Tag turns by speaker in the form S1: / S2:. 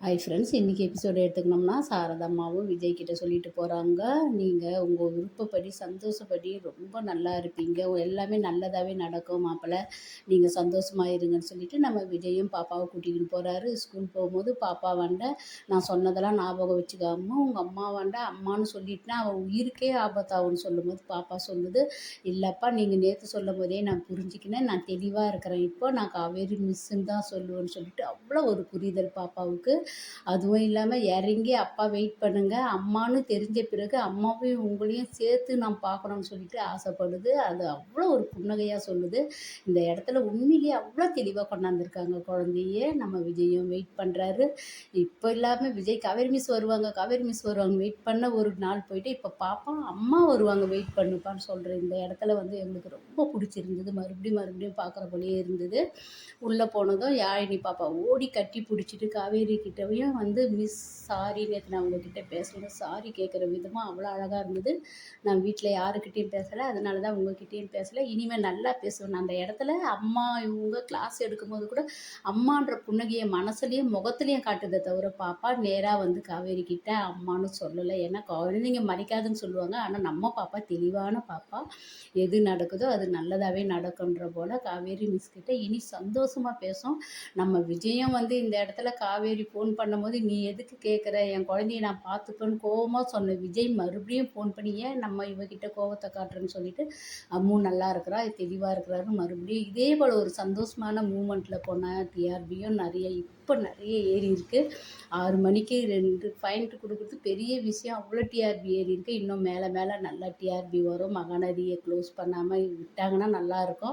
S1: Hi friends, இன்றைக்கி episode எடுத்துக்கணும்னா சாரதாம்மாவும் Vijay கிட்ட சொல்லிட்டு போகிறாங்க. நீங்கள் உங்கள் விருப்பப்படி சந்தோஷப்படி ரொம்ப நல்லா இருப்பீங்க, எல்லாமே நல்லதாகவே நடக்கும் மாப்பிள்ளை, நீங்கள் சந்தோஷமாக இருங்கன்னு சொல்லிட்டு நம்ம விஜயும் பாப்பாவை கூட்டிக்கிட்டு போகிறாரு. ஸ்கூல் போகும்போது பாப்பா வண்ட நான் சொன்னதெல்லாம் ஞாபகம் வச்சுக்காம உங்கள் அம்மா வண்ட அம்மானு சொல்லிட்டுனா அவள் உயிருக்கே ஆபத்தாகும்னு சொல்லும்போது பாப்பா சொல்லுது, இல்லைப்பா நீங்கள் நேற்று சொல்லும் போதே நான் புரிஞ்சுக்கினேன், நான் தெளிவாக இருக்கிறேன், இப்போ நான் காவேரி மிஸ்ஸுன்னு தான் சொல்லுவேன்னு சொல்லிட்டு அவ்வளோ ஒரு புரிதல் பாப்பாவுக்கு. அதுவும் இல்லாமல் இறங்கி அப்பா வெயிட் பண்ணுங்க, அம்மானு தெரிஞ்ச பிறகு அம்மாவையும் உங்களையும் சேர்த்து நான் பார்க்கணும்னு சொல்லிட்டு ஆசைப்படுது. அது அவ்வளோ ஒரு புன்னகையாக சொல்லுது. இந்த இடத்துல உண்மையிலேயே அவ்வளோ தெளிவாக கொண்டாந்துருக்காங்க குழந்தையே. நம்ம விஜயும் வெயிட் பண்ணுறாரு. இப்போ இல்லாமல் விஜய் காவேரி மிஸ் வருவாங்க, காவேரி மிஸ் வருவாங்க வெயிட் பண்ண ஒரு நாள் போயிட்டு, இப்போ பாப்பா அம்மா வருவாங்க வெயிட் பண்ணுப்பான்னு சொல்கிற இந்த இடத்துல வந்து எங்களுக்கு ரொம்ப பிடிச்சிருந்தது. மறுபடியும் மறுபடியும் பார்க்குற போலேயே இருந்தது. உள்ளே போனதும் யாழினி பாப்பா ஓடி கட்டி பிடிச்சிட்டு காவேரி கிட்டேயும் வந்து மிஸ் சாரி, நேற்று நான் உங்ககிட்ட பேசல, சாரி கேட்குற விதமாக அவ்வளோ அழகாக இருந்தது. நான் வீட்டில் யாருக்கிட்டேயும் பேசலை, அதனால தான் உங்ககிட்டேயும் பேசலை, இனிமேல் நல்லா பேசுவேன். அந்த இடத்துல அம்மா இவங்க கிளாஸ் எடுக்கும்போது கூட அம்மான்ற புன்னகையை மனசுலேயும் முகத்துலேயும் காட்டுதை தவிர பாப்பா நேராக வந்து காவேரி கிட்ட அம்மானு சொல்லலை. ஏன்னா குழந்தைங்க மறைக்காதுன்னு சொல்லுவாங்க, ஆனால் நம்ம பாப்பா தெளிவான பாப்பா, எது நடக்குதோ அது நல்லதாகவே நடக்குன்ற போல் காவேரி மிஸ் கிட்ட இனி சந்தோஷமாக பேசும். நம்ம விஜயம் வந்து இந்த இடத்துல காவேரி ஃபோன் பண்ணும்போது நீ எதுக்கு கேட்குற, என் குழந்தைய நான் பார்த்துப்பேன்னு கோவமாக சொன்ன விஜய் மறுபடியும் ஃபோன் பண்ணி ஏன் நம்ம இவகிட்ட கோவத்தை காட்டுறேன்னு சொல்லிட்டு அம்மு நல்லா இருக்கிறா, தெளிவாக இருக்கிறாரு. மறுபடியும் இதே போல் ஒரு சந்தோஷமான மூமெண்ட்டில் போன டிஆர்பியும் நிறைய இப்போ நிறைய ஏறி இருக்குது. 6 மணிக்கு 2 பாயிண்ட் கொடுக்குறது பெரிய விஷயம். அவ்வளோ டிஆர்பி ஏறி இருக்குது. இன்னும் மேலே மேலே நல்லா டிஆர்பி வரும். மகாநதியை க்ளோஸ் பண்ணாமல் விட்டாங்கன்னா நல்லாயிருக்கும்.